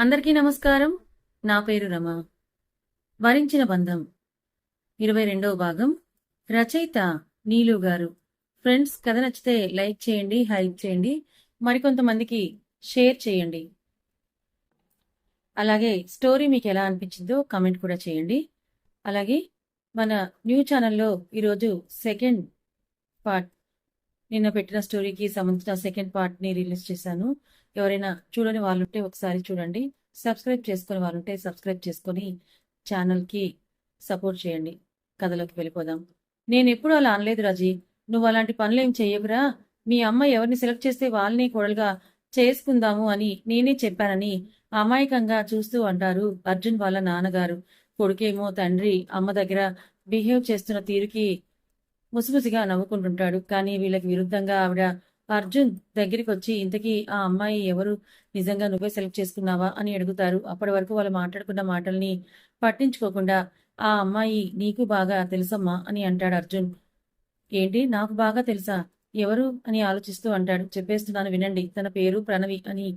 అందరికీ నమస్కారం. నా పేరు రమ. వరించిన బంధం 22వ భాగం. రచయిత నీలు గారు. ఫ్రెండ్స్, కథ నచ్చితే లైక్ చేయండి, హైప్ చేయండి, మరికొంతమందికి షేర్ చేయండి. అలాగే స్టోరీ మీకు ఎలా అనిపించిందో కమెంట్ కూడా చేయండి. అలాగే మన న్యూ ఛానల్లో ఈరోజు సెకండ్ పార్ట్, నిన్న పెట్టిన స్టోరీకి సంబంధించిన సెకండ్ పార్ట్ని రిలీజ్ చేశాను. ఎవరైనా చూడని వాళ్ళుంటే ఒకసారి చూడండి. సబ్స్క్రైబ్ చేసుకుని వాళ్ళుంటే సబ్స్క్రైబ్ చేసుకొని ఛానల్కి సపోర్ట్ చేయండి. కథలోకి వెళ్ళిపోదాం. నేను ఎప్పుడు అలా అనలేదు రాజీ. నువ్వు అలాంటి పనులు ఏం చెయ్యకురా. మీ అమ్మ ఎవరిని సెలెక్ట్ చేస్తే వాళ్ళని కోడలుగా చేసుకుందాము అని నేనే చెప్పానని అమాయకంగా చూస్తూ అంటారు అర్జున్ వాళ్ళ నాన్నగారు. కొడుకేమో తండ్రి అమ్మ దగ్గర బిహేవ్ చేస్తున్న తీరుకి ముసిముసిగా నవ్వుకుంటుంటాడు. కానీ వీళ్ళకి విరుద్ధంగా ఆవిడ అర్జున్ దగ్గరికి వచ్చి, ఇంతకీ ఆ అమ్మాయి ఎవరు, నిజంగా నువ్వే సెలెక్ట్ చేసుకున్నావా అని అడుగుతారు. అప్పటి వరకు వాళ్ళు మాట్లాడుకున్న మాటల్ని పట్టించుకోకుండా, ఆ అమ్మాయి నీకు బాగా తెలుసమ్మా అని అంటాడు అర్జున్. ఏంటి, నాకు బాగా తెలుసా? ఎవరు అని ఆలోచిస్తూ అంటాడు. చెప్పేస్తున్నాను వినండి. తన పేరు ప్రణవి అని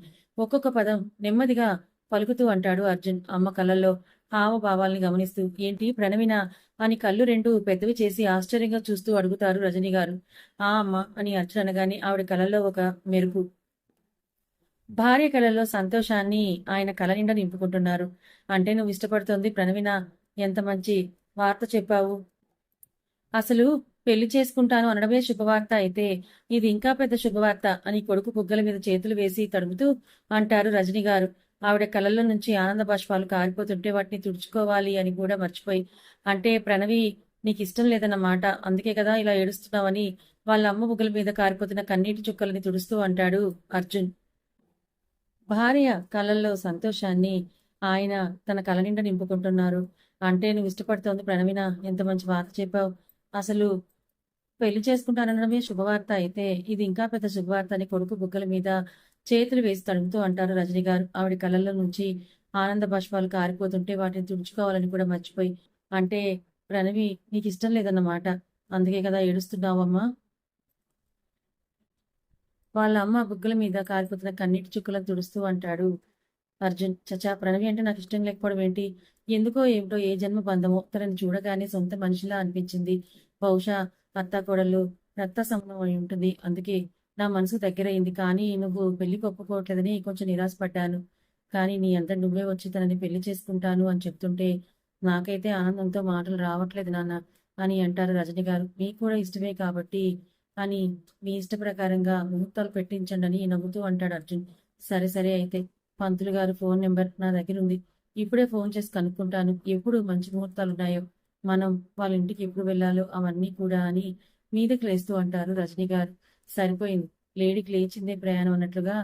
ఒక్కొక్క పదం నెమ్మదిగా పలుకుతూ అంటాడు అర్జున్, అమ్మ కళ్ళల్లో హావభావాల్ని గమనిస్తూ. ఏంటి, ప్రణవినా అని కళ్ళు రెండు పెద్దవి చేసి ఆశ్చర్యంగా చూస్తూ అడుగుతారు రజనీ గారు. ఆ అమ్మ అని అర్జున్ అనగానే ఆవిడ కళ్ళల్లో ఒక మెరుపు. భార్య కళల్లో సంతోషాన్ని ఆయన కళ నిండా నింపుకుంటున్నారు. అంటే నువ్వు ఇష్టపడుతోంది ప్రణవినా? ఎంత మంచి వార్త చెప్పావు. అసలు పెళ్లి చేసుకుంటాను అనడమే శుభవార్త అయితే ఇది ఇంకా పెద్ద శుభవార్త అని కొడుకు బుగ్గల మీద చేతులు వేసి తడుముతూ అంటారు రజనీ గారు. ఆవిడ కళ్ళల్లో నుంచి ఆనంద బాష్పాలు కారిపోతుంటే వాటిని తుడుచుకోవాలి అని కూడా మర్చిపోయి, అంటే ప్రణవి నీకు ఇష్టం లేదన్నమాట, అందుకే కదా ఇలా ఏడుస్తున్నావని వాళ్ళ అమ్మ బుగ్గల మీద కారిపోతున్న కన్నీటి చుక్కలని తుడుస్తూ అంటాడు అర్జున్. భార్య కళ్ళల్లో సంతోషాన్ని ఆయన తన కళ నిండా నింపుకుంటున్నారు. అంటే నువ్వు ఇష్టపడుతోంది ప్రణవినా? ఎంత మంచి వార్త చెప్పావు. అసలు పెళ్లి చేసుకుంటానడమే శుభవార్త అయితే ఇది ఇంకా పెద్ద శుభవార్త అని కొడుకు బుగ్గల మీద చేతులు వేసి తడుముతూ అంటారు రజనీ గారు. ఆవిడ కళ్ళల్లో నుంచి ఆనంద బాష్పాలు కారిపోతుంటే వాటిని తుడుచుకోవాలని కూడా మర్చిపోయి, అంటే ప్రణవి నీకు ఇష్టం లేదన్నమాట, అందుకే కదా ఏడుస్తున్నావమ్మా. వాళ్ళ అమ్మ బుగ్గల మీద కారిపోతున్న కన్నీటి చుక్కలను తుడుస్తూ అంటాడు అర్జున్. చచా, ప్రణవి అంటే నాకు ఇష్టం లేకపోవడం ఏంటి? ఎందుకో ఏమిటో, ఏ జన్మ బంధమో తనని చూడగానే సొంత మనిషిలా అనిపించింది. బహుశా అత్తాకోడళ్ళు రక్త సంబంధం అయి ఉంటుంది, అందుకే నా మనసు దగ్గరయింది. కానీ నువ్వు పెళ్లికి ఒప్పుకోవట్లేదని కొంచెం నిరాశపడ్డాను. కానీ నీ అంతా నువ్వే వచ్చి తనని పెళ్లి చేసుకుంటాను అని చెప్తుంటే నాకైతే ఆనందంతో మాటలు రావట్లేదు నాన్న అని అంటారు రజనీ గారు. మీకు కూడా ఇష్టమే కాబట్టి అని మీ ఇష్ట ప్రకారంగా ముహూర్తాలు పెట్టించండి అని నవ్వుతూ అంటాడు అర్జున్. సరే సరే అయితే, పంతులు గారు ఫోన్ నెంబర్ నా దగ్గర ఉంది, ఇప్పుడే ఫోన్ చేసి కనుక్కుంటాను ఎప్పుడు మంచి ముహూర్తాలు ఉన్నాయో, మనం వాళ్ళ ఇంటికి ఎప్పుడు వెళ్ళాలో అవన్నీ కూడా అని మీదకి లేస్తూ అంటారు రజనీ గారు. సరిపోయింది, లేడీకి లేచిందే ప్రయాణం అన్నట్లుగా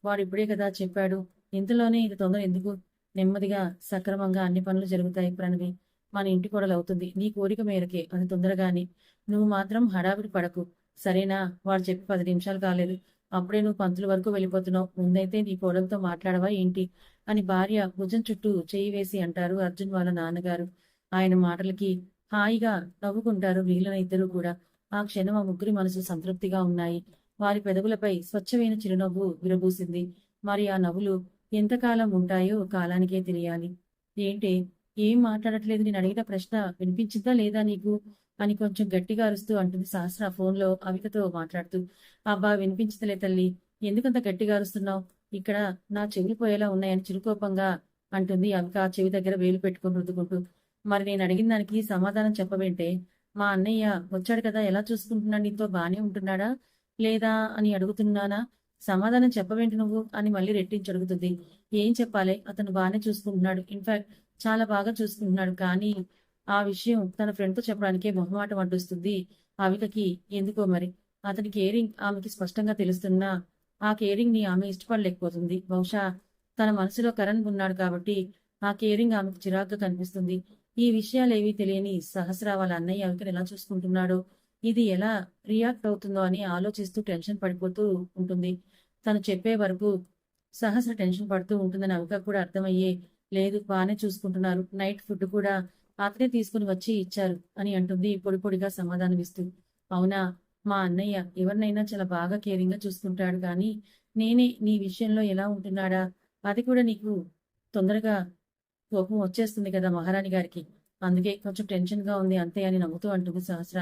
వాడు ఇప్పుడే కదా చెప్పాడు, ఇంతలోనే ఇది తొందర ఎందుకు? నెమ్మదిగా సక్రమంగా అన్ని పనులు జరుగుతాయి ప్రణవి. మన ఇంటి కోడలు అవుతుంది, నీ కోరిక మేరకే, అది తొందరగాని. నువ్వు మాత్రం హడావిడి పడకు, సరేనా? వాడు చెప్పి 10 నిమిషాలు కాలేదు, అప్పుడే నువ్వు పంతుల వరకు వెళ్ళిపోతున్నావు. ముందైతే నీ కోడలతో మాట్లాడవా ఏంటి అని భార్య భుజం చుట్టూ చేయి వేసి అంటారు అర్జున్ వాళ్ళ నాన్నగారు. ఆయన మాటలకి హాయిగా నవ్వుకుంటారు మిగిలిన ఇద్దరు కూడా. ఆ క్షణం ఆ ముగ్గురి మనసు సంతృప్తిగా ఉన్నాయి. వారి పెదవులపై స్వచ్ఛమైన చిరునవ్వు విరబూసింది. మరి ఆ నవ్వులు ఎంతకాలం ఉంటాయో కాలానికే తెలియాలి. ఏంటి, ఏం మాట్లాడట్లేదు? నేను అడిగిన ప్రశ్న వినిపించిందా లేదా నీకు అని కొంచెం గట్టిగా అరుస్తూ అంటుంది సహస్ర ఫోన్లో అవికతో మాట్లాడుతూ. అబ్బా, వినిపించలే తల్లి, ఎందుకంత గట్టిగా అరుస్తున్నావు? ఇక్కడ నా చెవులు పోయేలా ఉన్నాయని చిరుకోపంగా అంటుంది అవిక ఆ చెవి దగ్గర వేలు పెట్టుకుని రుద్దుకుంటూ. మరి నేను అడిగిన దానికి సమాధానం చెప్పవేంటే? మా అన్నయ్య వచ్చాడు కదా, ఎలా చూసుకుంటున్నాడు, నీతో బానే ఉంటున్నాడా లేదా అని అడుగుతున్నానా? సమాధానం చెప్పవేంటి నువ్వు అని మళ్ళీ రెట్టించి అడుగుతుంది. ఏం చెప్పాలి, అతను బాగానే చూసుకుంటున్నాడు, ఇన్ఫాక్ట్ చాలా బాగా చూసుకుంటున్నాడు. కానీ ఆ విషయం తన ఫ్రెండ్తో చెప్పడానికే మొహమాటం అడ్డొస్తుంది అవికకి. ఎందుకో మరి అతని కేరింగ్ ఆమెకి స్పష్టంగా తెలుస్తున్నా ఆ కేరింగ్ ని ఆమె ఇష్టపడలేకపోతుంది. బహుశా తన మనసులో కరణ్ ఉన్నాడు కాబట్టి ఆ కేరింగ్ ఆమెకు చిరాగ్గా కనిపిస్తుంది. ఈ విషయాలేవీ తెలియని సహస్ర వాళ్ళ అన్నయ్య అవికను ఎలా చూసుకుంటున్నాడో, ఇది ఎలా రియాక్ట్ అవుతుందో అని ఆలోచిస్తూ టెన్షన్ పడిపోతూ ఉంటుంది. తను చెప్పే వరకు సహస్ర టెన్షన్ పడుతూ ఉంటుందని అవిక కూడా అర్థమయ్యే, లేదు బాగానే చూసుకుంటున్నారు, నైట్ ఫుడ్ కూడా అతనే తీసుకుని వచ్చి ఇచ్చారు అని అంటుంది పొడి పొడిగా సమాధానమిస్తూ. అవునా, మా అన్నయ్య ఎవరినైనా చాలా బాగా కేరింగ్ గా చూసుకుంటాడు, కానీ నేనే నీ విషయంలో ఎలా ఉంటున్నాడా అది కూడా నీకు తొందరగా కోపం వచ్చేస్తుంది కదా మహారాణి గారికి. అందుకే కొంచెం టెన్షన్‌గా ఉంది అంతే అని నవ్వుతూ అంటుంది సహస్ర.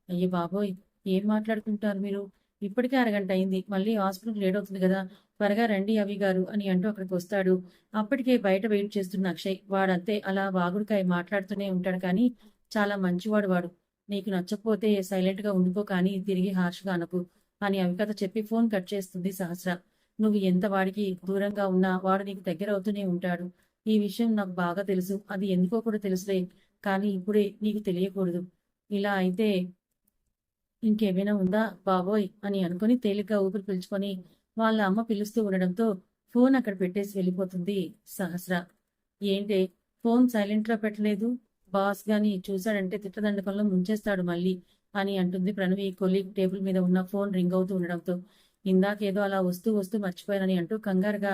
అయ్య బాబోయ్! ఏం మాట్లాడుకుంటారు మీరు? ఇప్పటికే అరగంట అయింది. మళ్ళీ హాస్పిటల్‌కి లేట్ అవుతుంది గదా! త్వరగా రండి అవి గారు అని అంటూ అక్కడికొస్తాడు. అప్పటికే బయట వెయిట్ చేస్తున్న అక్షయ్. వాడంతే అలా వాగుడుకాయ మాట్లాడుతూనే ఉంటాడు కానీ చాలా మంచివాడు వాడు. నీకు నచ్చకపోతే సైలెంట్‌గా ఉండిపో కానీ తిరిగి హార్ష్‌గా అనకు అని అవికత చెప్పి ఫోన్ కట్ చేస్తుంది సహస్ర. నువ్వు ఎంత వాడికి దూరంగా ఉన్నా వాడు నీకు దగ్గరవుతూనే ఉంటాడు. ఈ విషయం నాకు బాగా తెలుసు. అది ఎందుకో కూడా తెలుసులే. కానీ ఇప్పుడే నీకు తెలియకూడదు. ఇలా అయితే ఇంకేమైనా ఉందా బాబోయ్! అని అనుకుని తేలిగ్గా ఊపిరి పీల్చుకొని వాళ్ళ అమ్మ పిలుస్తూ ఉండడంతో ఫోన్ అక్కడ పెట్టేసి వెళ్ళిపోతుంది సహస్ర. ఏంటే ఫోన్ సైలెంట్‌లో పెట్టలేదు? బాస్ గాని చూశాడంటే తిట్లదండకంలో ముంచేస్తాడు మళ్ళీ అని అంటుంది ప్రణవి కొలీగ్ టేబుల్ మీద ఉన్న ఫోన్ రింగ్ అవుతూ ఉండడంతో. ఇందాకేదో అలా వస్తూ వస్తూ మర్చిపోయానని అంటూ కంగారుగా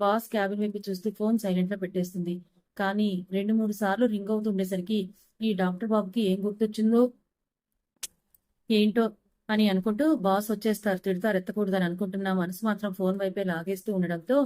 బాస్ క్యాబిన్ వైపు చూస్తూ ఫోన్ సైలెంట్‌లో పెట్టేస్తుంది. కానీ 2, 3 సార్లు రింగ్ అవుతుండేసరికి ఈ డాక్టర్ బాబుకి ఏం గుర్తొచ్చిందో ఏంటో అని అనుకుంటూ బాస్ వచ్చేస్తారు తిడతారు ఎత్తకూడదని అనుకుంటున్నా మనసు మాత్రం ఫోన్ వైపే లాగేస్తూ ఉండడంతో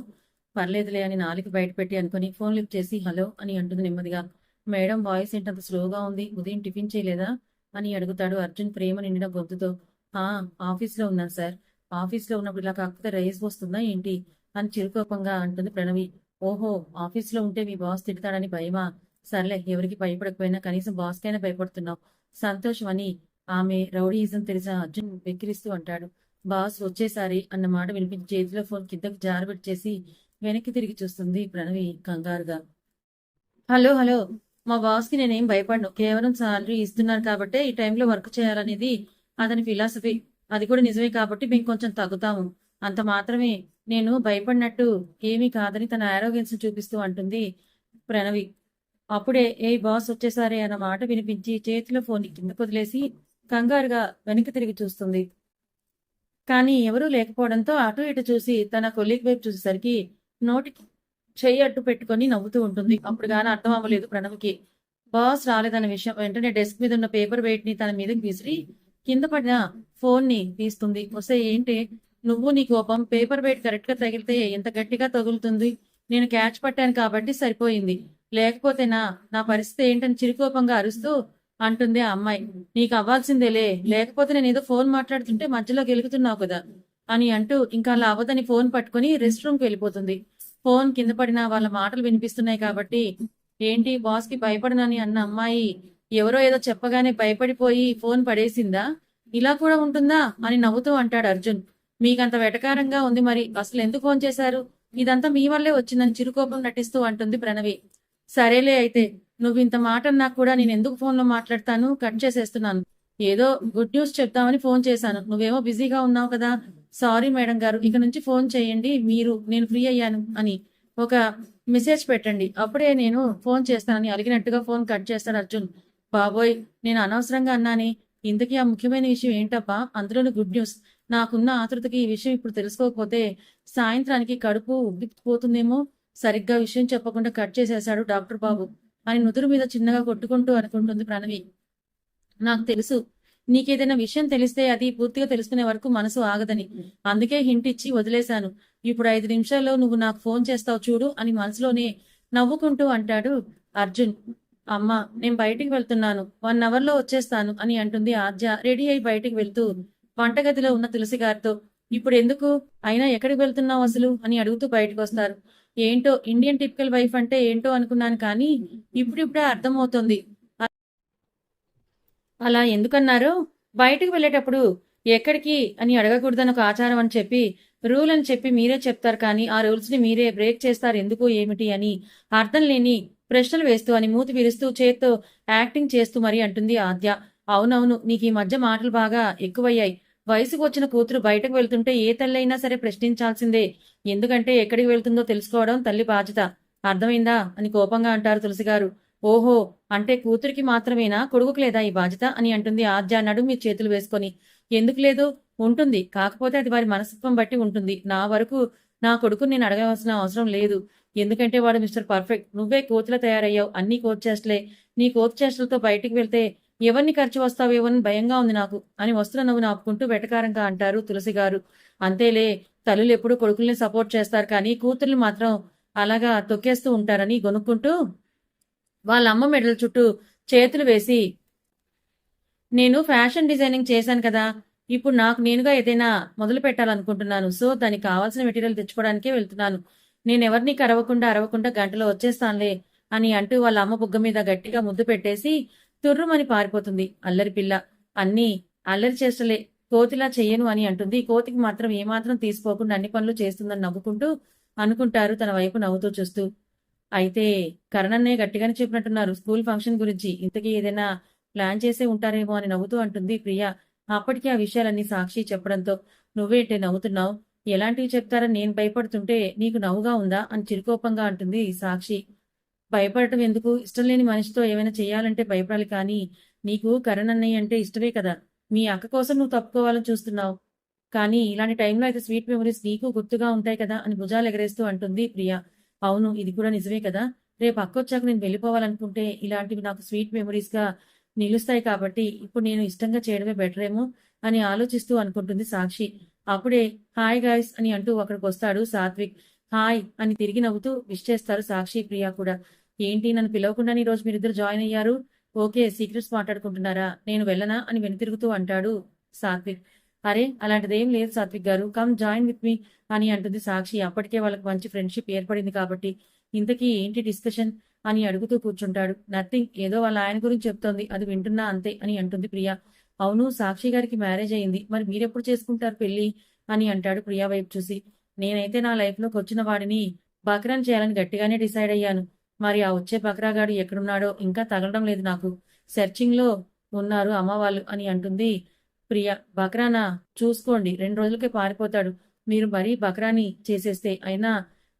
పర్లేదులే అని నాలుక బయట పెట్టి అనుకుని ఫోన్ లిఫ్ట్ చేసి హలో అని అంటుంది నెమ్మదిగా. మేడం వాయిస్ ఏంటంత స్లోగా ఉంది ఉదయం టిఫిన్ చేయలేదా అని అడుగుతాడు అర్జున్ ప్రేమ నిండిన గొంతుతో. ఆ ఆఫీస్లో ఉన్నాను సార్. ఆఫీస్లో ఉన్నప్పుడు ఇలా కాకపోతే రైస్ వస్తుందా ఏంటి అని చిరుకోపంగా అంటుంది ప్రణవి. ఓహో ఆఫీస్లో ఉంటే మీ బాస్ తిడతాడని భయమా? సర్లే ఎవరికి భయపడకపోయినా కనీసం బాస్కైనా భయపడుతున్నావు సంతోషం అని ఆమె రౌడీయిజం తెలిసిన అర్జున్ వెక్కిరిస్తూ అంటాడు. బాస్ వచ్చేసారి అన్న మాట వినిపించి చేతిలో ఫోన్ కిందకి జారబెట్టేసి వెనక్కి తిరిగి చూస్తుంది ప్రణవి కంగారుగా. హలో హలో మా బాస్కి నేనేం భయపడను. కేవలం సాలరీ ఇస్తున్నారు కాబట్టే ఈ టైంలో వర్క్ చేయాలనేది అతని ఫిలాసఫీ. అది కూడా నిజమే కాబట్టి మేము కొంచెం తగ్గుతాము. అంత మాత్రమే. నేను భయపడినట్టు ఏమీ కాదని తన ఆరోగ్యన్స్ చూపిస్తూ అంటుంది ప్రణవి. అప్పుడే ఏ బాస్ వచ్చేసారే అన్న మాట వినిపించి చేతిలో ఫోన్ కిందకు వదిలేసి కంగారుగా వెనక్కి తిరిగి చూస్తుంది. కానీ ఎవరూ లేకపోవడంతో అటు ఇటు చూసి తన కొలీగ్ వైపు చూసేసరికి నోటికి చెయ్యి అడ్డు పెట్టుకొని నవ్వుతూ ఉంటుంది. అప్పుడు గాని అర్థం అవ్వలేదు ప్రణవికి. బాస్ రాలేదన్న విషయం. వెంటనే డెస్క్ మీద ఉన్న పేపర్ వెయిట్ ని తన మీదకి విసిరి కింద పడిన ఫోన్ ని తీస్తుంది. వస్తే ఏంటి నువ్వు నీ కోపం పేపర్ వెయిట్ కరెక్ట్ గా తగిలితే ఎంత గట్టిగా తగులుతుంది. నేను క్యాచ్ పట్టాను కాబట్టి సరిపోయింది. లేకపోతేనా నా పరిస్థితి ఏంటని చిరుకోపంగా అరుస్తూ అంటుంది ఆ అమ్మాయి. నీకు అవ్వాల్సిందేలే. లేకపోతే నేను ఏదో ఫోన్ మాట్లాడుతుంటే మధ్యలో గెలుగుతున్నావు కదా అని అంటూ ఇంకా అలా అవ్వదని ఫోన్ పట్టుకుని రెస్ట్ రూమ్కి వెళ్ళిపోతుంది. ఫోన్ కింద పడిన వాళ్ళ మాటలు వినిపిస్తున్నాయి కాబట్టి ఏంటి బాస్ కి భయపడనని అన్న అమ్మాయి ఎవరో ఏదో చెప్పగానే భయపడిపోయి ఫోన్ పడేసిందా? ఇలా కూడా ఉంటుందా అని నవ్వుతూ అంటాడు అర్జున్. మీకంత వెటకారంగా ఉంది మరి అసలు ఎందుకు ఫోన్ చేశారు? ఇదంతా మీ వల్లే వచ్చిందని చిరుకోపం నటిస్తూ అంటుంది ప్రణవి. సరేలే అయితే నువ్వు ఇంత మాట అన్నా కూడా నేను ఎందుకు ఫోన్లో మాట్లాడతాను కట్ చేసేస్తున్నాను. ఏదో గుడ్ న్యూస్ చెప్తామని ఫోన్ చేశాను. నువ్వేమో బిజీగా ఉన్నావు కదా. సారీ మేడం గారు ఇక నుంచి ఫోన్ చేయండి నేను ఫ్రీ అయ్యాను అని ఒక మెసేజ్ పెట్టండి అప్పుడే నేను ఫోన్ చేస్తానని అలిగినట్టుగా ఫోన్ కట్ చేస్తాడు అర్జున్. బాబోయ్ నేను అనవసరంగా అన్నానే. ఇంతకీ ఆ ముఖ్యమైన విషయం ఏంటబ్బా? అందులోని గుడ్ న్యూస్. నాకున్న ఆతృతకి ఈ విషయం ఇప్పుడు తెలుసుకోకపోతే సాయంత్రానికి కడుపు ఉబ్బిపోతుందేమో. సరిగ్గా విషయం చెప్పకుండా కట్ చేసేశాడు డాక్టర్ బాబు అని నుదురు మీద చిన్నగా కొట్టుకుంటూ అనుకుంటుంది ప్రణవి. నాకు తెలుసు నీకేదైనా విషయం తెలిస్తే అది పూర్తిగా తెలుసుకునే వరకు మనసు ఆగదని. అందుకే హింట్ ఇచ్చి వదిలేశాను. ఇప్పుడు 5 నిమిషాల్లో నువ్వు నాకు ఫోన్ చేస్తావు చూడు అని మనసులోనే నవ్వుకుంటూ అంటాడు అర్జున్. అమ్మ నేను బయటికి వెళ్తున్నాను. 1 అవర్లో వచ్చేస్తాను అని అంటుంది ఆద్య రెడీ అయి బయటికి వెళ్తూ వంటగదిలో ఉన్న తులసి గారితో. ఇప్పుడు ఎందుకు? అయినా ఎక్కడికి వెళ్తున్నావు అసలు అని అడుగుతూ బయటకు వస్తారు. ఏంటో ఇండియన్ టిపికల్ వైఫ్ అంటే ఏంటో అనుకున్నాను కానీ ఇప్పుడిప్పుడే అర్థమవుతుంది. అలా ఎందుకన్నారు? బయటకు వెళ్ళేటప్పుడు ఎక్కడికి అని అడగకూడదని ఒక ఆచారం అని చెప్పి రూల్ అని చెప్పి మీరే చెప్తారు కానీ ఆ రూల్స్ ని మీరే బ్రేక్ చేస్తారు ఎందుకు ఏమిటి అని అర్థం లేని ప్రశ్నలు వేస్తూ అని మూతి విరుస్తూ చేత్తో యాక్టింగ్ చేస్తూ మరీ అంటుంది ఆద్య. అవునవును నీకు ఈ మధ్య మాటలు బాగా ఎక్కువయ్యాయి. వయసుకు వచ్చిన కూతురు బయటకు వెళ్తుంటే ఏ తల్లి అయినా సరే ప్రశ్నించాల్సిందే. ఎందుకంటే ఎక్కడికి వెళ్తుందో తెలుసుకోవడం తల్లి బాధ్యత. అర్థమైందా అని కోపంగా అంటారు తులసి గారు. ఓహో అంటే కూతురికి మాత్రమేనా కొడుకుకు లేదా ఈ బాధ్యత అని అంటుంది ఆద్య నడుము మీద చేతులు వేసుకొని. ఎందుకు లేదు? ఉంటుంది. కాకపోతే అది వారి మనస్తత్వం బట్టి ఉంటుంది. నా వరకు నా కొడుకుని నేను అడగవలసిన అవసరం లేదు. ఎందుకంటే వాడు మిస్టర్ పర్ఫెక్ట్. నువ్వే కోతిలా తయారయ్యావు. అన్ని కోతి చేష్టలే. నీ కోతి చేష్టలతో బయటికి వెళ్తే ఎవరిని ఖర్చు వస్తావేమోని భయంగా ఉంది నాకు అని వస్తున్న నవ్వును ఆపుకుంటూ వెటకారంగా అంటారు తులసి గారు. అంతేలే తల్లులు ఎప్పుడు కొడుకుల్ని సపోర్ట్ చేస్తారు కానీ కూతుర్లు మాత్రం అలాగా తొక్కేస్తూ ఉంటారని గొనుక్కుంటూ వాళ్ళ అమ్మ మెడల చుట్టూ చేతులు వేసి, నేను ఫ్యాషన్ డిజైనింగ్ చేశాను కదా! ఇప్పుడు నాకు నేనుగా ఏదైనా మొదలు పెట్టాలనుకుంటున్నాను. సో, దానికి కావాల్సిన మెటీరియల్ తెచ్చుకోవడానికే వెళ్తున్నాను. నేనెవరిని అరవకుండా గంటలో వచ్చేస్తానులే అని అంటూ వాళ్ళ అమ్మ బుగ్గ మీద గట్టిగా ముద్దు పెట్టేసి తుర్రుమని పారిపోతుంది. అల్లరి పిల్ల. అన్నీ అల్లరి చేష్టలే. కోతిలా చెయ్యను అని అంటుంది. కోతికి మాత్రం ఏమాత్రం తీసిపోకుండా అన్ని పనులు చేస్తుందని నవ్వుకుంటూ అనుకుంటారు తన వైపు నవ్వుతూ చూస్తూ. అయితే కరణన్నయ్య గట్టిగానే చెప్పినట్టున్నారు స్కూల్ ఫంక్షన్ గురించి. ఇంతకీ ఏదైనా ప్లాన్ చేసే ఉంటారేమో అని నవ్వుతూ అంటుంది ప్రియ. అప్పటికే ఆ విషయాలన్నీ సాక్షి చెప్పడంతో, నువ్వేంటే నవ్వుతున్నావు? ఎలాంటివి చెప్తారని నేను భయపడుతుంటే నీకు నవ్వుగా ఉందా? అని చిరుకోపంగా అంటుంది సాక్షి. భయపడటం ఎందుకు? ఇష్టం లేని మనిషితో ఏమైనా చేయాలంటే భయపడాలి కానీ, నీకు కరణ్ అన్నయ్య అంటే ఇష్టమే కదా! మీ అక్క కోసం నువ్వు తప్పుకోవాలని చూస్తున్నావు. కానీ ఇలాంటి టైంలో అయితే స్వీట్ మెమోరీస్ నీకు గుర్తుగా ఉంటాయి కదా! అని భుజాలు ఎగరేస్తూ అంటుంది ప్రియ. అవును, ఇది కూడా నిజమే కదా! రేపు అక్కొచ్చాక నేను వెళ్ళిపోవాలనుకుంటే ఇలాంటివి నాకు స్వీట్ మెమోరీస్‌గా నిలుస్తాయి కాబట్టి, ఇప్పుడు నేను ఇష్టంగా చేయడమే బెటరేమో అని ఆలోచిస్తూ అనుకుంటుంది సాక్షి. అప్పుడే హాయ్ గైస్ అని అంటూ అక్కడికొస్తాడు సాత్విక్. హాయ్ అని తిరిగి నవ్వుతూ విష్ చేస్తారు సాక్షి, ప్రియ కూడా. ఏంటి నన్ను పిలవకుండానే ఈరోజు మీరిద్దరు జాయిన్ అయ్యారు? ఓకే, సీక్రెట్స్ మాట్లాడుకుంటున్నారా? నేను వెళ్ళనా అని వెనుతిరుగుతూ అంటాడు సాత్విక్. అరే అలాంటిదేం లేదు సాత్విక్ గారు, కమ్ జాయిన్ విత్ మీ అని అంటుంది సాక్షి. అప్పటికే వాళ్ళకి మంచి ఫ్రెండ్షిప్ ఏర్పడింది కాబట్టి. ఇంతకీ ఏంటి డిస్కషన్ అని అడుగుతూ కూర్చుంటాడు. నథింగ్, ఏదో వాళ్ళ ఆయన గురించి చెప్తోంది, అది వింటున్నా అంతే అని అంటుంది ప్రియ. అవును, సాక్షి గారికి మ్యారేజ్ అయింది, మరి మీరెప్పుడు చేసుకుంటారు పెళ్లి అని అంటాడు ప్రియా వైపు చూసి. నేనైతే నా లైఫ్ లోకి వచ్చిన వాడిని బకరాన్ చేయాలని గట్టిగానే డిసైడ్ అయ్యాను. మరి ఆ వచ్చే బకరాగాడు ఎక్కడున్నాడో ఇంకా తగలడం లేదు నాకు. సెర్చింగ్ లో ఉన్నారు అమ్మ వాళ్ళు అని అంటుంది ప్రియ. బకరానా? చూసుకోండి, 2 రోజులకే పారిపోతాడు. మీరు మరీ బకరాని చేసేస్తే. అయినా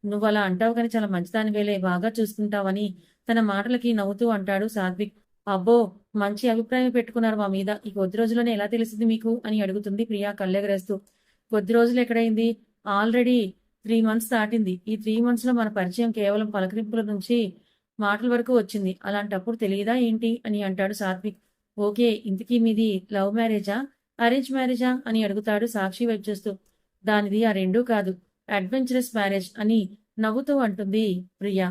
నువ్వలా అంటావు కానీ చాలా మంచిదానివేలే, బాగా చూసుకుంటావని తన మాటలకి నవ్వుతూ అంటాడు సాత్విక్. అబ్బో, మంచి అభిప్రాయం పెట్టుకున్నారు మా మీద. ఈ కొద్ది రోజుల్లోనే ఎలా తెలిసింది మీకు అని అడుగుతుంది ప్రియా కళ్ళెగరేస్తూ. కొద్ది రోజులు ఎక్కడైంది? ఆల్రెడీ 3 మంత్స్ దాటింది. ఈ 3 మంత్స్ లో మన పరిచయం కేవలం పలకరింపుల నుంచి మాటల వరకు వచ్చింది. అలాంటప్పుడు తెలియదా ఏంటి అని అంటాడు సాత్విక్. ఓకే, ఇంతకీ మీది లవ్ మ్యారేజా అరేంజ్ మ్యారేజా అని అడుగుతాడు సాక్షి వైపు చూస్తూ. దానిది ఆ రెండూ కాదు, అడ్వెంచరస్ మ్యారేజ్ అని నవ్వుతూ అంటుంది ప్రియా.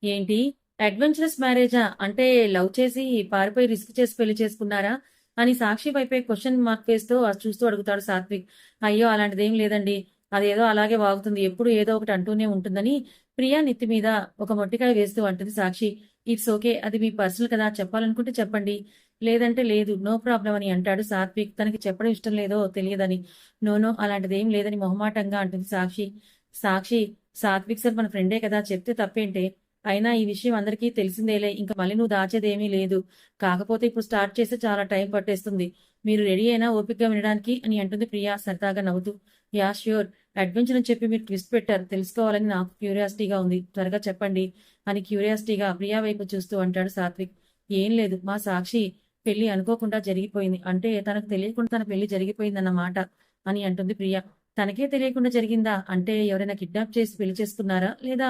ఏంటి? అడ్వెంచరస్ మ్యారేజా? అంటే లవ్ చేసి పారిపోయి రిస్క్ చేసి పెళ్లి చేసుకున్నారా అని సాక్షి వైపే క్వశ్చన్ మార్క్ వేస్తూ చూస్తూ అడుగుతాడు సాత్విక్. అయ్యో అలాంటిదేం లేదండి, అదేదో అలాగే వాగుతుంది, ఎప్పుడు ఏదో ఒకటి అంటూనే ఉంటుందని ప్రియా నెత్తి మీద ఒక మొట్టికాయ వేస్తూ అంటుంది సాక్షి. ఇట్స్ ఓకే, అది మీ పర్సనల్ కదా, చెప్పాలనుకుంటే చెప్పండి, లేదంటే లేదు, నో ప్రాబ్లం అని అంటాడు సాత్విక్. తనకి చెప్పడం ఇష్టం లేదో తెలియదని. నో అలాంటిదేం లేదని మొహమాటంగా అంటుంది సాక్షి. సాక్షి, సాత్విక్ సార్ మన ఫ్రెండే కదా, చెప్తే తప్పేంటే? అయినా ఈ విషయం అందరికీ తెలిసిందేలే, ఇంకా మళ్ళీ నువ్వు దాచేదేమీ లేదు. కాకపోతే ఇప్పుడు స్టార్ట్ చేస్తే చాలా టైం పట్టేస్తుంది. మీరు రెడీ అయినా ఓపికగా వినడానికి అని అంటుంది ప్రియా సరదాగా నవ్వుతూ. యా ష్యూర్, అడ్వెంచర్ అని చెప్పి మీరు ట్విస్ట్ పెట్టారు, తెలుసుకోవాలని నాకు క్యూరియాసిటీగా ఉంది, త్వరగా చెప్పండి అని క్యూరియాసిటీగా ప్రియా వైపు చూస్తూ అంటాడు సాత్విక్. ఏం లేదు, మా సాక్షి పెళ్లి అనుకోకుండా జరిగిపోయింది, అంటే తనకు తెలియకుండా తన పెళ్లి జరిగిపోయిందన్నమాట అని అంటుంది ప్రియా. తనకే తెలియకుండా జరిగిందా? అంటే ఎవరైనా కిడ్నాప్ చేసి పెళ్లి చేసుకున్నారా, లేదా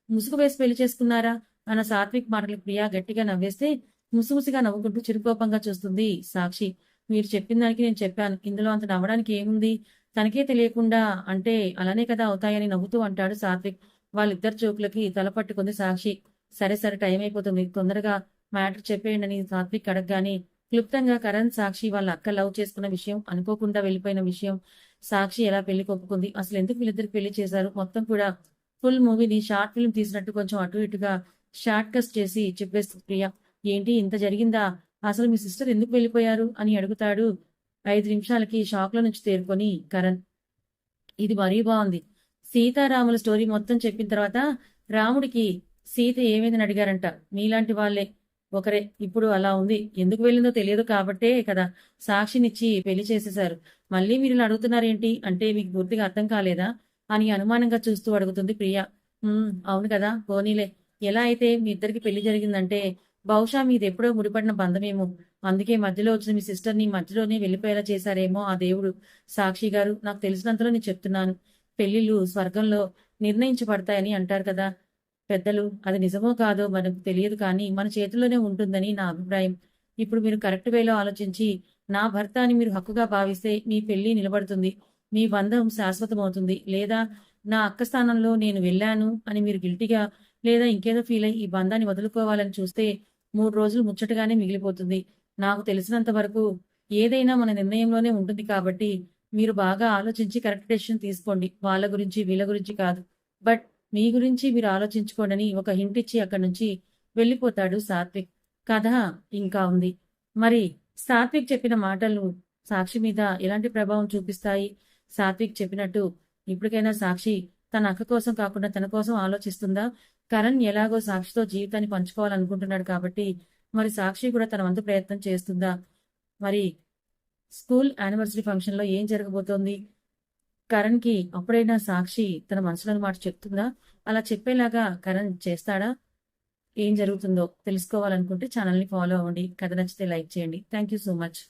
ముసుగు వేసి పెళ్లి చేసుకున్నారా అన్న సాత్విక్ మాటలకు ప్రియా గట్టిగా నవ్వేస్తే ముసిముసిగా నవ్వుకుంటూ చిరుకోపంగా చూస్తుంది సాక్షి. మీరు చెప్పిన దానికి నేను చెప్పాను, ఇందులో అంత నవ్వడానికి ఏముంది? తనకే తెలియకుండా అంటే అలానే కదా అవుతాయని నవ్వుతూ అంటాడు సాత్విక్. వాళ్ళిద్దరు జోకులకి తల పట్టుకుంది సాక్షి. సరే సరే, టైం అయిపోతుంది, తొందరగా మ్యాటర్ చెప్పేయండి అని సాత్విక్ అడగగానే క్లుప్తంగా కరణ్ సాక్షి వాళ్ళ అక్క లవ్ చేసుకున్న విషయం, అనుకోకుండా వెళ్ళిపోయిన విషయం, సాక్షి ఎలా పెళ్లి ఒప్పుకుంది, అసలు ఎందుకు వీళ్ళిద్దరు పెళ్లి చేశారు, మొత్తం కూడా ఫుల్ మూవీని షార్ట్ ఫిల్మ్ తీసినట్టు కొంచెం అటు ఇటుగా షార్ట్ కట్ చేసి చెప్పేస్తుంది ప్రియ. ఏంటి ఇంత జరిగిందా? అసలు మీ సిస్టర్ ఎందుకు వెళ్ళిపోయారు అని అడుగుతాడు 5 నిమిషాలకి షాక్ లో నుంచి తేరుకొని కరణ్. ఇది మరీ బాగుంది. సీతారాముల స్టోరీ మొత్తం చెప్పిన తర్వాత రాముడికి సీత ఏమైందని అడిగారంట. మీలాంటి వాళ్ళే ఒకరే. ఇప్పుడు అలా ఉంది. ఎందుకు వెళ్ళిందో తెలియదు కాబట్టే కదా సాక్షినిచ్చి పెళ్లి చేసేశారు. మళ్ళీ మీరు ఇలా అడుగుతున్నారేంటి? అంటే మీకు పూర్తిగా అర్థం కాలేదా అని అనుమానంగా చూస్తూ అడుగుతుంది ప్రియ. అవును కదా, పోనీలే. ఎలా అయితే మీ ఇద్దరికి పెళ్లి జరిగిందంటే బహుశా మీది ఎప్పుడో ముడిపడిన బంధమేమో. అందుకే మధ్యలో వచ్చిన మీ సిస్టర్ని మధ్యలోనే వెళ్ళిపోయేలా చేశారేమో ఆ దేవుడు. సాక్షి గారు, నాకు తెలిసినంతలో నేను చెప్తున్నాను. పెళ్లిళ్ళు స్వర్గంలో నిర్ణయించబడతాయని అంటారు కదా పెద్దలు. అది నిజమో కాదో మనకు తెలియదు కానీ మన చేతుల్లోనే ఉంటుందని నా అభిప్రాయం. ఇప్పుడు మీరు కరెక్ట్ వేలో ఆలోచించి నా భర్త అని మీరు హక్కుగా భావిస్తే మీ పెళ్లి నిలబడుతుంది, మీ బంధం శాశ్వతమవుతుంది. లేదా నా అక్క స్థానంలో నేను వెళ్ళాను అని మీరు గిల్టీగా లేదా ఇంకేదో ఫీల్ అయ్యి ఈ బంధాన్ని వదులుకోవాలని చూస్తే 3 రోజులు ముచ్చటగానే మిగిలిపోతుంది. నాకు తెలిసినంత వరకు ఏదైనా మన నిర్ణయంలోనే ఉంటుంది కాబట్టి మీరు బాగా ఆలోచించి కరెక్ట్ డెసిషన్ తీసుకోండి. వాళ్ళ గురించి, వీళ్ళ గురించి కాదు. బట్ మీ గురించి మీరు ఆలోచించుకోండని ఒక హింట్ ఇచ్చి అక్కడి నుంచి వెళ్ళిపోతాడు సాత్విక్. కథ ఇంకా ఉంది. మరి సాత్విక్ చెప్పిన మాటలు సాక్షి మీద ఎలాంటి ప్రభావం చూపిస్తాయి? సాత్విక్ చెప్పినట్టు ఇప్పటికైనా సాక్షి తన అక్క కోసం కాకుండా తన కోసం ఆలోచిస్తుందా? కరణ్ ఎలాగో సాక్షితో జీవితాన్ని పంచుకోవాలనుకుంటున్నాడు కాబట్టి మరి సాక్షి కూడా తన వంతు ప్రయత్నం చేస్తుందా? మరి స్కూల్ యానివర్సరీ ఫంక్షన్‌లో ఏం జరగబోతోంది? కరణ్‌కి అప్పుడైనా సాక్షి తన మనసులోని మాట చెప్తుందా? అలా చెప్పేలాగా కరణ్ చేస్తాడా? ఏం జరుగుతుందో తెలుసుకోవాలనుకుంటే ఛానల్‌ని ఫాలో అవ్వండి. కథ నచ్చితే లైక్ చేయండి. Thank you so much.